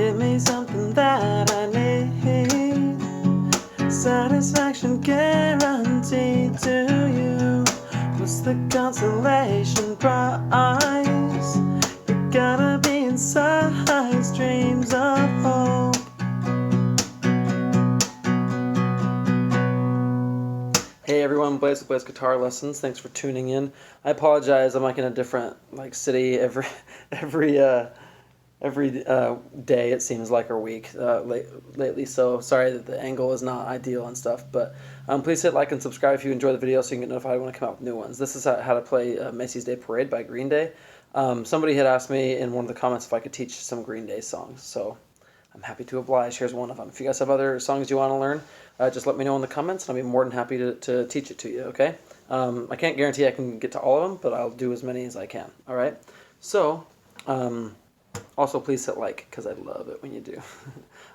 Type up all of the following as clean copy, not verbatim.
Give me something that I need. Satisfaction guaranteed to you. What's the consolation prize? You gotta be inside streams of hope. Hey everyone, Blaze with Blaze Guitar Lessons. Thanks for tuning in. I apologize. I'm like in a different city every day, it seems like, or week lately. So sorry that the angle is not ideal and stuff. But please hit like and subscribe if you enjoy the video, so you can get notified when I come out with new ones. This is how to play Macy's Day Parade by Green Day. Somebody had asked me in one of the comments if I could teach some Green Day songs. So I'm happy to oblige. Here's one of them. If you guys have other songs you want to learn, just let me know in the comments, and I'll be more than happy to teach it to you, okay? I can't guarantee I can get to all of them, but I'll do as many as I can, all right? So, also please hit like, because I love it when you do.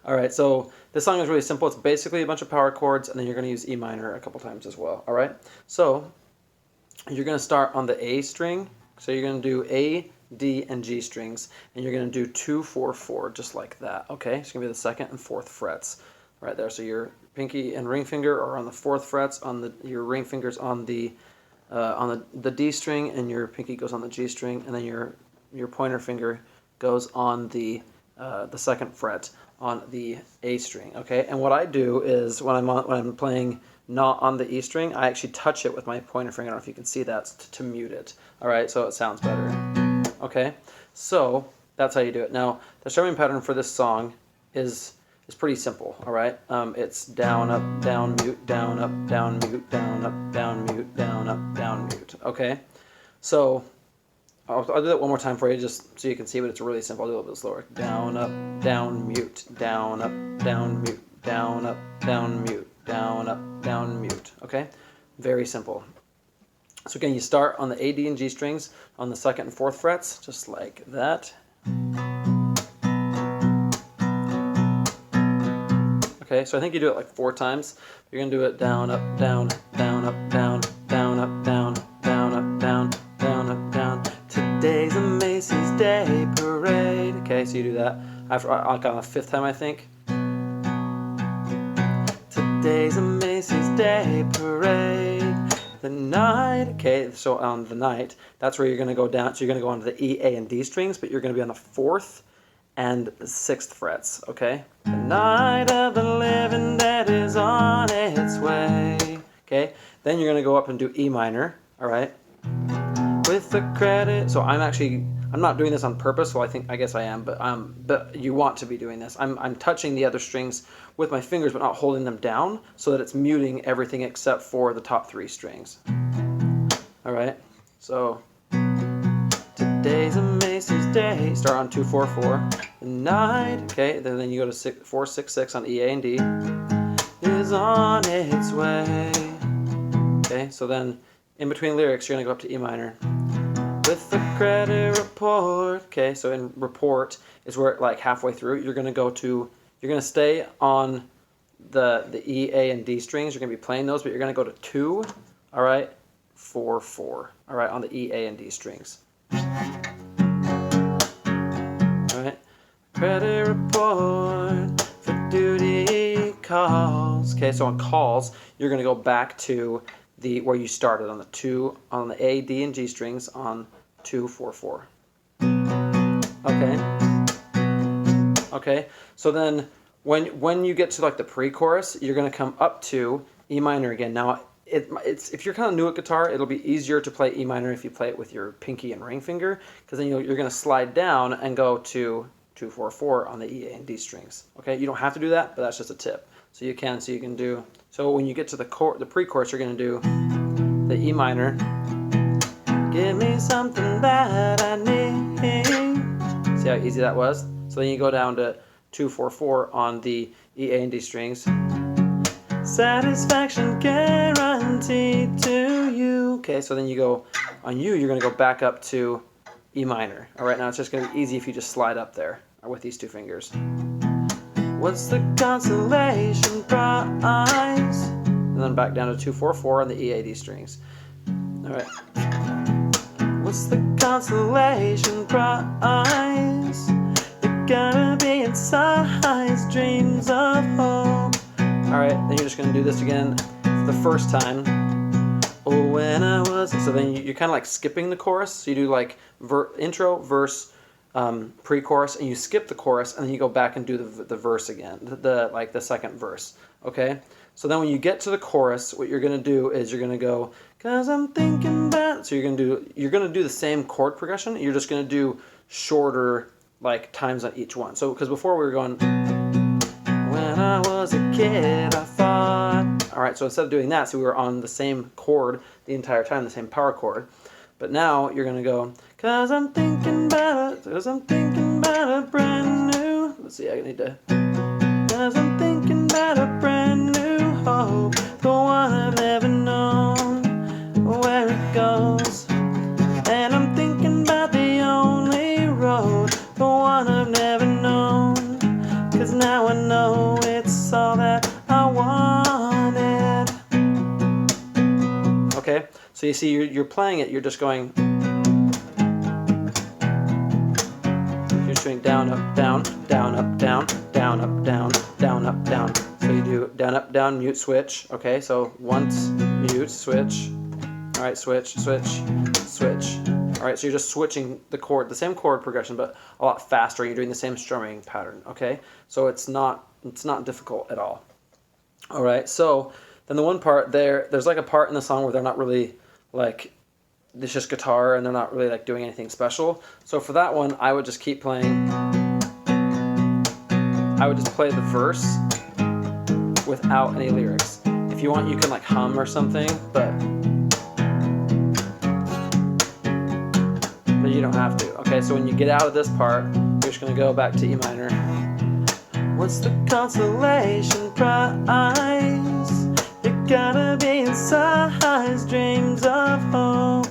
All right, so this song is really simple. It's basically a bunch of power chords, and then you're going to use E minor a couple times as well, all right? So you're going to start on the A string. So you're going to do A, D, and G strings, and you're going to do 2, 4, 4, just like that, okay? It's going to be the 2nd and 4th frets right there. So your pinky and ring finger are on the 4th frets, your ring finger's on the D string, and your pinky goes on the G string, and then your pointer finger goes on the 2nd fret on the A string, okay? And what I do is when I'm playing not on the E string, I actually touch it with my pointer finger. I don't know if you can see that, to mute it, all right? So it sounds better, okay? So that's how you do it. Now, the strumming pattern for this song is pretty simple, all right? It's down, up, down, mute, down, up, mute, down, up, down, mute, down, up, down, mute, okay? So I'll do that one more time for you, just so you can see, but it's really simple. I'll do it a little bit slower. Down, up, down, mute, down, up, down, mute, down, up, down, mute, down, up, down, mute, okay? Very simple. So again, you start on the A, D, and G strings on the 2nd and 4th frets, just like that. Okay, so I think you do it like 4 times. You're gonna do it down, up, down, down, up, down, down, up, down, down, up, down, down, up, down. Today's a Macy's Day Parade. Okay, so you do that. After on the 5th time, I think. Today's a Macy's Day Parade. The night. Okay, so on the night, that's where you're gonna go down. So you're gonna go onto the E, A, and D strings, but you're gonna be on the 4th and 6th frets, okay? The night of the living dead is on its way. Okay, then you're gonna go up and do E minor, all right? With the credit, so I'm not doing this on purpose, so I guess I am, but you want to be doing this. I'm touching the other strings with my fingers, but not holding them down, so that it's muting everything except for the top 3 strings. All right, so today's a Macy's Day. Start on 2, 4, 4. The night, okay, then you go to 4, 6, 6 on E, A, and D. Is on its way. Okay, so then in between lyrics, you're gonna go up to E minor. With the credit report. Okay, so in report is where, like, halfway through, you're gonna stay on the E, A, and D strings. You're gonna be playing those, but you're gonna go to 2, all right, 4, 4, all right, on the E, A, and D strings. Alright, credit report for duty calls. Okay, so on calls, you're going to go back to where you started on the A, D, and G strings on 2, 4, 4. Okay, so then when you get to like the pre-chorus, you're going to come up to E minor again. Now, if you're kind of new at guitar, it'll be easier to play E minor if you play it with your pinky and ring finger, because then you're going to slide down and go to 2, 4, 4 on the E, A, and D strings. Okay, you don't have to do that, but that's just a tip. So you can do. So when you get to the pre-chorus, you're going to do the E minor. Give me something that I need. See how easy that was? So then you go down to 2, 4, 4 on the E, A, and D strings. Satisfaction guaranteed to you. Okay, so then you go on you're going to go back up to E minor. All right, now it's just going to be easy if you just slide up there with these 2 fingers. What's the consolation prize? And then back down to 2, 4, 4 on the E, A, D strings. All right. What's the consolation prize? You gotta be inside inside dreams of hope. Alright, then you're just going to do this again for the first time. Oh, when I was... So then you're kind of like skipping the chorus. So you do like intro, verse, pre-chorus, and you skip the chorus, and then you go back and do the verse again, like the second verse. Okay? So then when you get to the chorus, what you're going to do is you're going to go, 'cause I'm thinking about... So you're going to do the same chord progression. You're just going to do shorter like times on each one. So because before we were going, when I was a kid I thought. Alright, so instead of doing that, so we were on the same chord the entire time, the same power chord. But now you're going to go, 'cause I'm thinking about a brand new... Let's see, I need to... 'Cause I'm thinking about a brand new hope, the one I've never known where it goes. And I'm thinking about the only road, the one I've never known, 'cause now I know it's all that I wanted. Okay, so you see you're playing it, you're just going, you're just doing down, up, down, down, up, down, down, up, down, down, up, down. So you do down, up, down, mute, switch. Okay, so once, mute, switch. Alright, switch, switch, switch. Alright, so you're just switching the chord, the same chord progression, but a lot faster. You're doing the same strumming pattern, okay? So it's not difficult at all. Alright, so then the one part there's like a part in the song where they're not really like, it's just guitar and they're not really like doing anything special. So for that one, I would just keep playing. I would just play the verse without any lyrics. If you want, you can like hum or something, but you don't have to. Okay, so when you get out of this part, you're just going to go back to E minor. What's the consolation prize? You gotta be inside dreams of hope.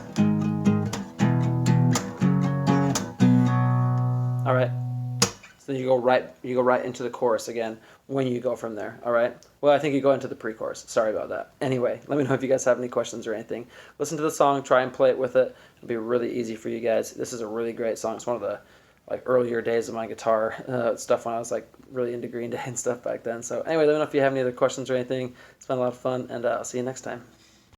Alright. So then you go right into the chorus again when you go from there. Alright? Well, I think you go into the pre-chorus. Sorry about that. Anyway, let me know if you guys have any questions or anything. Listen to the song, try and play it with it. It'll be really easy for you guys. This is a really great song. It's one of the like earlier days of my guitar stuff when I was like really into Green Day and stuff back then. So anyway, let me know if you have any other questions or anything. It's been a lot of fun, and I'll see you next time.